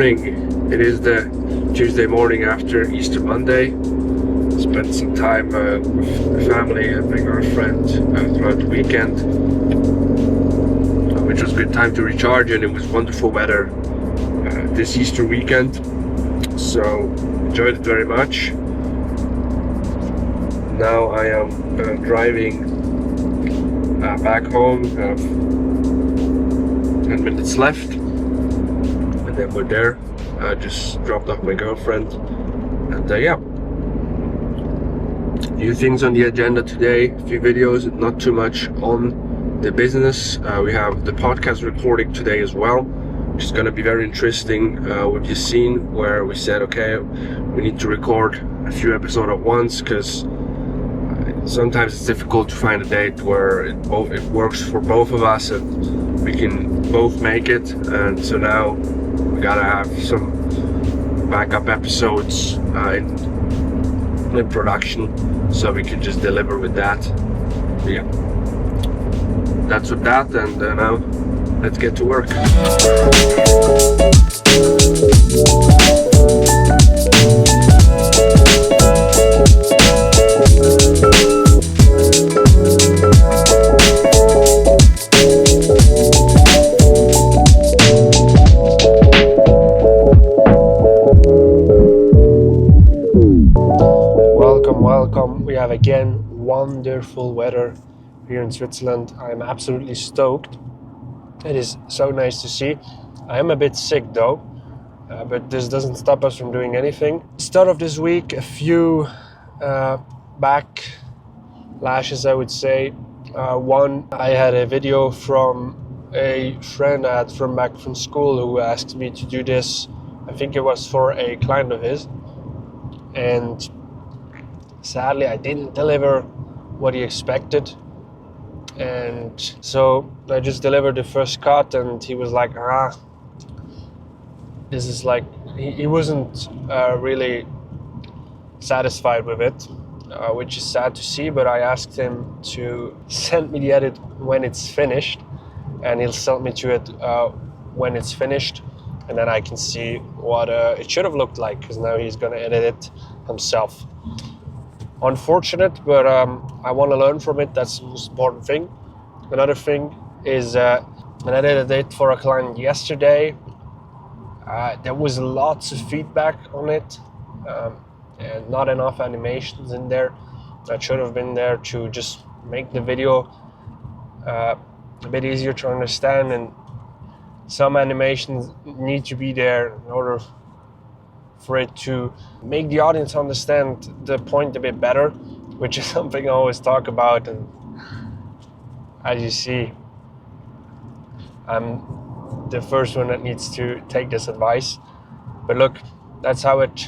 morning. It is the Tuesday morning after Easter Monday. Spent some time with family and my girlfriend throughout the weekend, which was a good time to recharge, and it was wonderful weather this Easter weekend, so enjoyed it very much. Now I am driving back home. I have 10 minutes left and then we're there. I just dropped off my girlfriend, and few things on the agenda today, a few videos, not too much on the business. We have the podcast recording today as well, which is going to be very interesting. We've just seen where we said, okay, we need to record a few episodes at once, because sometimes it's difficult to find a date where it works for both of us and we can both make it. And so now we gotta have some backup episodes in production, so we can just deliver with that. Yeah, that's with that, and now let's get to work. Welcome. We have again wonderful weather here in Switzerland. I'm absolutely stoked. It is so nice to see. I am a bit sick though, but this doesn't stop us from doing anything. Start of this week, a few backlashes, I would say. One, I had a video from a friend I had from back from school who asked me to do this. I think it was for a client of his, and sadly I didn't deliver what he expected, and so I just delivered the first cut, and he was like, this is like, he wasn't really satisfied with it, which is sad to see. But I asked him to send me the edit when it's finished, and he'll send me to it when it's finished, and then I can see what it should have looked like, because now he's gonna edit it himself. Unfortunate, but I want to learn from it. That's the most important thing. Another thing is, when I did a date for a client yesterday, there was lots of feedback on it, and not enough animations in there. That should have been there to just make the video a bit easier to understand, and some animations need to be there in order for it to make the audience understand the point a bit better, which is something I always talk about. And as you see, I'm the first one that needs to take this advice. But look, that's how it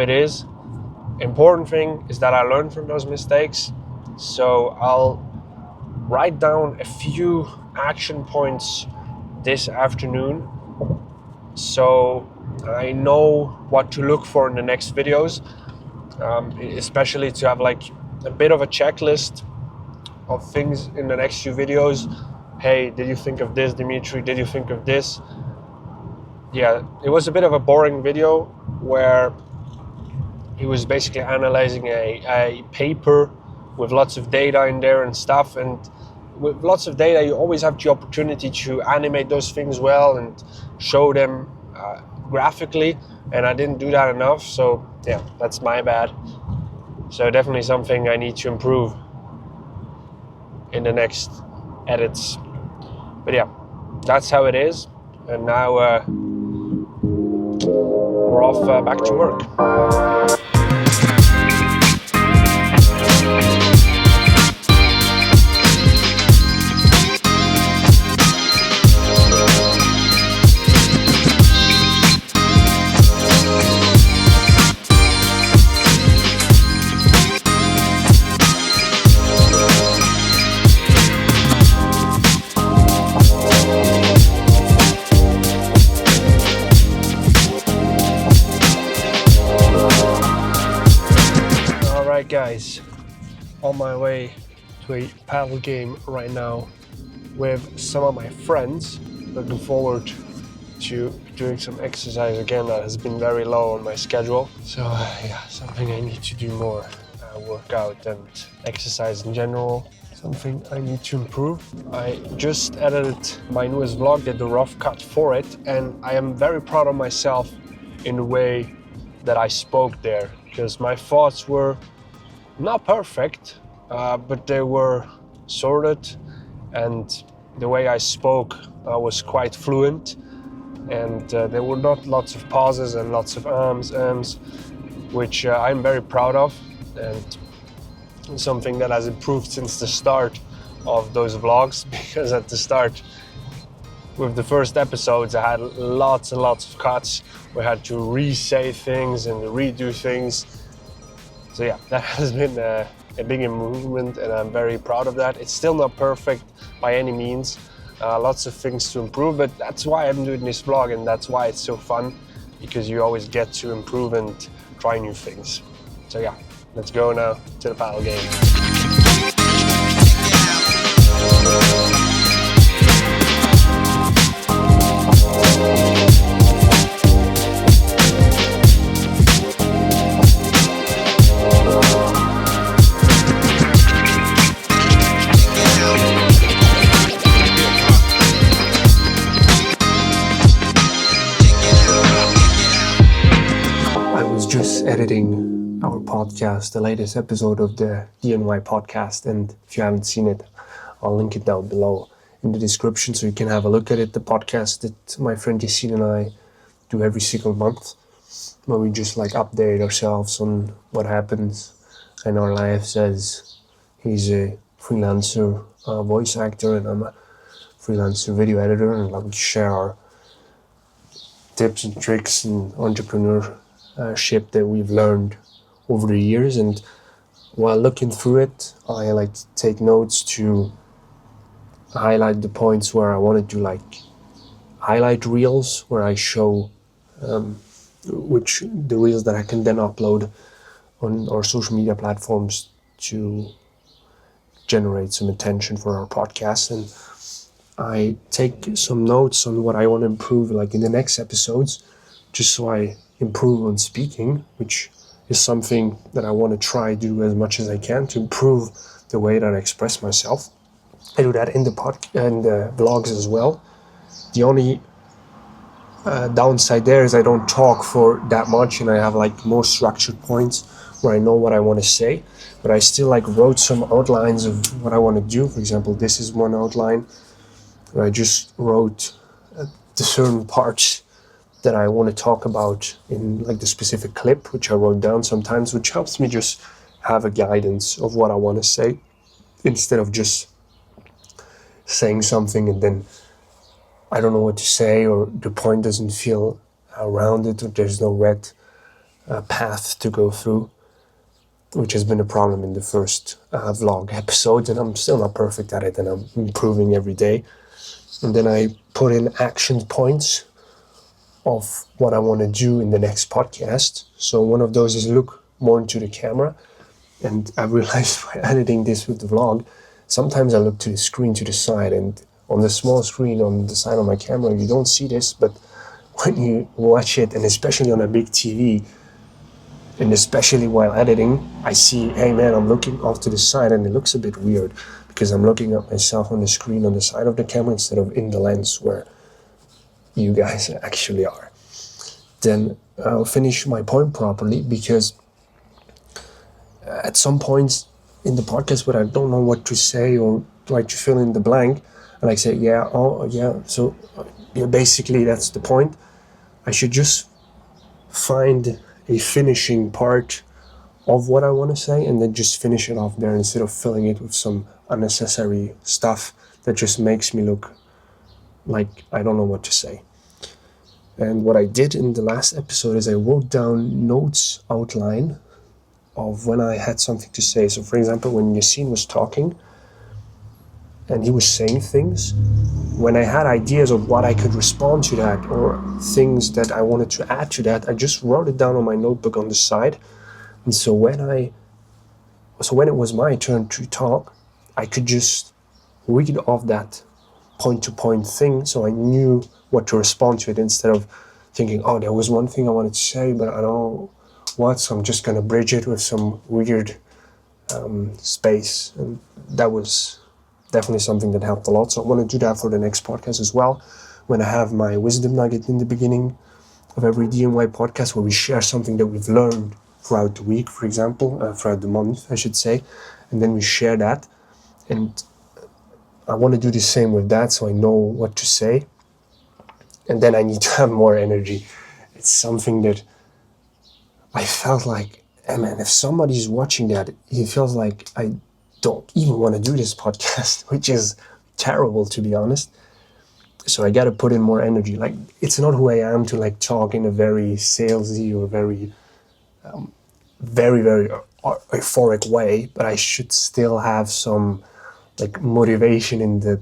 is. Important thing is that I learn from those mistakes. So I'll write down a few action points this afternoon, so I know what to look for in the next videos, especially to have like a bit of a checklist of things in the next few videos. Hey, did you think of this, Dimitri? Did you think of this? Yeah, it was a bit of a boring video where he was basically analyzing a paper with lots of data in there and stuff, and with lots of data you always have the opportunity to animate those things well and show them graphically, and I didn't do that enough. So yeah, that's my bad. So definitely something I need to improve in the next edits. But yeah, that's how it is. And now we're off back to work. Alright guys, on my way to a paddle game right now with some of my friends. Looking forward to be doing some exercise again. That has been very low on my schedule. So something I need to do more. Workout and exercise in general. Something I need to improve. I just edited my newest vlog, did the rough cut for it, and I am very proud of myself in the way that I spoke there, because my thoughts were not perfect, but they were sorted, and the way I spoke was quite fluent, and there were not lots of pauses and lots of ums, which I'm very proud of, and something that has improved since the start of those vlogs, because at the start with the first episodes I had lots and lots of cuts. We had to re-say things and redo things. So yeah, that has been a big improvement, and I'm very proud of that. It's still not perfect by any means. Lots of things to improve, but that's why I'm doing this vlog, and that's why it's so fun, because you always get to improve and try new things. So yeah, let's go now to the padel game. Just editing our podcast, the latest episode of the DNY podcast, and if you haven't seen it, I'll link it down below in the description so you can have a look at it. The podcast that my friend Yassine and I do every single month, where we just update ourselves on what happens in our lives, as he's a freelancer voice actor and I'm a freelancer video editor, and we share our tips and tricks and entrepreneurship that we've learned over the years. And while looking through it, I like to take notes to highlight the points where I wanted to highlight reels, where I show the reels that I can then upload on our social media platforms to generate some attention for our podcast. And I take some notes on what I want to improve in the next episodes, just so I improve on speaking, which is something that I want to try do as much as I can to improve the way that I express myself. I do that in the vlogs as well. The only downside there is I don't talk for that much, and I have more structured points where I know what I want to say, but I still wrote some outlines of what I want to do. For example, this is one outline where I just wrote the certain parts that I want to talk about in the specific clip, which I wrote down sometimes, which helps me just have a guidance of what I want to say, instead of just saying something and then I don't know what to say, or the point doesn't feel rounded, or there's no red path to go through, which has been a problem in the first vlog episodes, and I'm still not perfect at it, and I'm improving every day. And then I put in action points of what I want to do in the next podcast. So one of those is look more into the camera. And I realized by editing this with the vlog, sometimes I look to the screen to the side, and on the small screen on the side of my camera, you don't see this, but when you watch it, and especially on a big TV, and especially while editing, I see, hey man, I'm looking off to the side, and it looks a bit weird because I'm looking at myself on the screen on the side of the camera instead of in the lens where you guys actually are. Then I'll finish my point properly, because at some points in the podcast where I don't know what to say or try to fill in the blank, and I say so basically that's the point. I should just find a finishing part of what I want to say and then just finish it off there, instead of filling it with some unnecessary stuff that just makes me look like I don't know what to say. And what I did in the last episode is I wrote down notes outline of when I had something to say. So for example, when Yassine was talking and he was saying things, when I had ideas of what I could respond to that, or things that I wanted to add to that, I just wrote it down on my notebook on the side. And so when it was my turn to talk, I could just read off that point-to-point thing, so I knew what to respond to it, instead of thinking, oh, there was one thing I wanted to say, but I don't know what, so I'm just going to bridge it with some weird space. And that was definitely something that helped a lot. So I want to do that for the next podcast as well, when I have my wisdom nugget in the beginning of every DIY podcast, where we share something that we've learned throughout the week, for example, throughout the month, I should say, and then we share that. And I want to do the same with that, so I know what to say. And then I need to have more energy. It's something that I felt like, hey man, if somebody's watching that, it feels like I don't even want to do this podcast, which is terrible, to be honest. So I got to put in more energy. Like, it's not who I am to like talk in a very salesy or very euphoric way, but I should still have some like motivation in the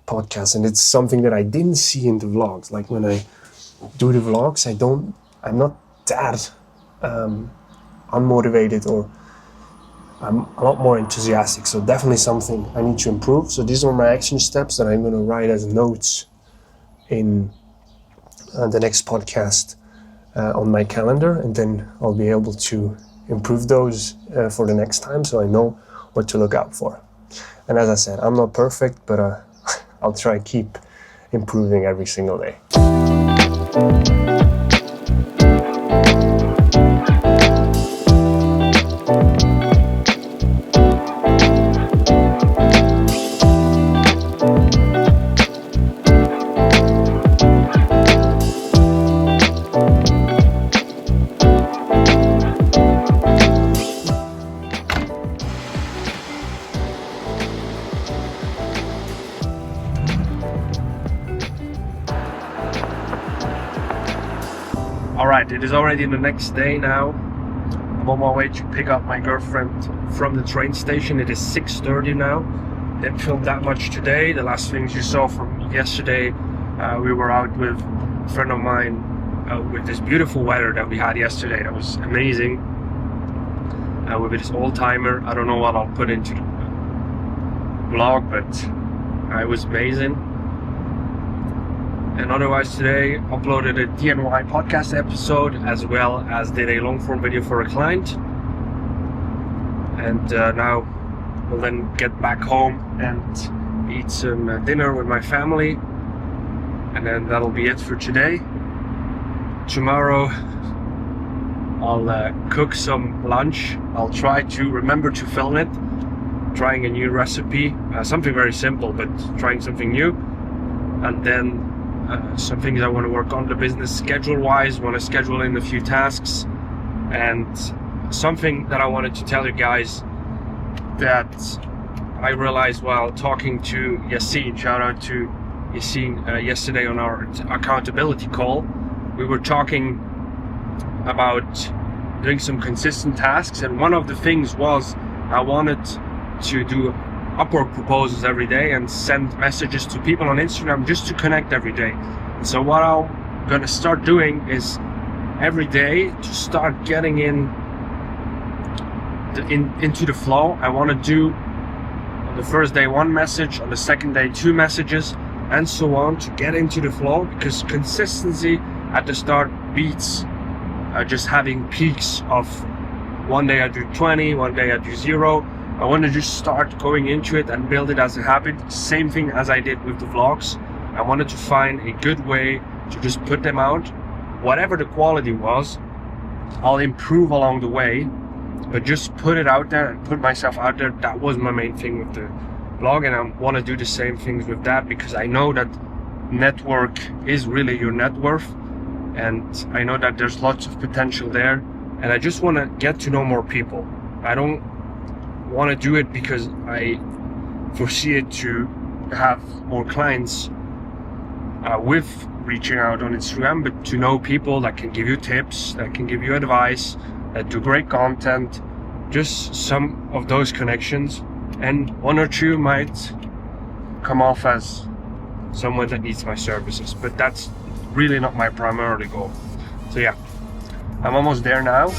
podcast. And it's something that I didn't see in the vlogs. Like, when I do the vlogs, I'm not that unmotivated, or I'm a lot more enthusiastic. So definitely something I need to improve. So these are my action steps that I'm going to write as notes in the next podcast on my calendar, and then I'll be able to improve those for the next time, so I know what to look out for. And as I said, I'm not perfect, but I'll try to keep improving every single day. Alright, it is already the next day now. I'm on my way to pick up my girlfriend from the train station. It is 6:30 now. Didn't film that much today. The last things you saw from yesterday, we were out with a friend of mine with this beautiful weather that we had yesterday. That was amazing. With this old-timer. I don't know what I'll put into the vlog, but it was amazing. And otherwise today uploaded a DIY podcast episode, as well as did a long form video for a client. And now we'll then get back home and eat some dinner with my family. And then that'll be it for today. Tomorrow I'll cook some lunch. I'll try to remember to film it. Trying a new recipe, something very simple, but trying something new. And then some things I want to work on the business schedule wise, want to schedule in a few tasks. And something that I wanted to tell you guys that I realized while talking to Yassine, shout out to Yassine, yesterday on our accountability call. We were talking about doing some consistent tasks, and one of the things was I wanted to do Upwork proposals every day and send messages to people on Instagram just to connect every day. And so what I'm gonna start doing is every day to start getting into the flow. I want to do on the first day 1 message, on the second day 2 messages, and so on, to get into the flow, because consistency at the start beats just having peaks of one day I do 20, one day I do 0. I want to just start going into it and build it as a habit. Same thing as I did with the vlogs. I wanted to find a good way to just put them out. Whatever the quality was, I'll improve along the way, but just put it out there and put myself out there. That was my main thing with the vlog, and I want to do the same things with that, because I know that network is really your net worth, and I know that there's lots of potential there, and I just want to get to know more people. I don't want to do it because I foresee it to have more clients with reaching out on Instagram, but to know people that can give you tips, that can give you advice, that do great content, just some of those connections, and 1 or 2 might come off as someone that needs my services, but that's really not my primary goal. So yeah, I'm almost there now.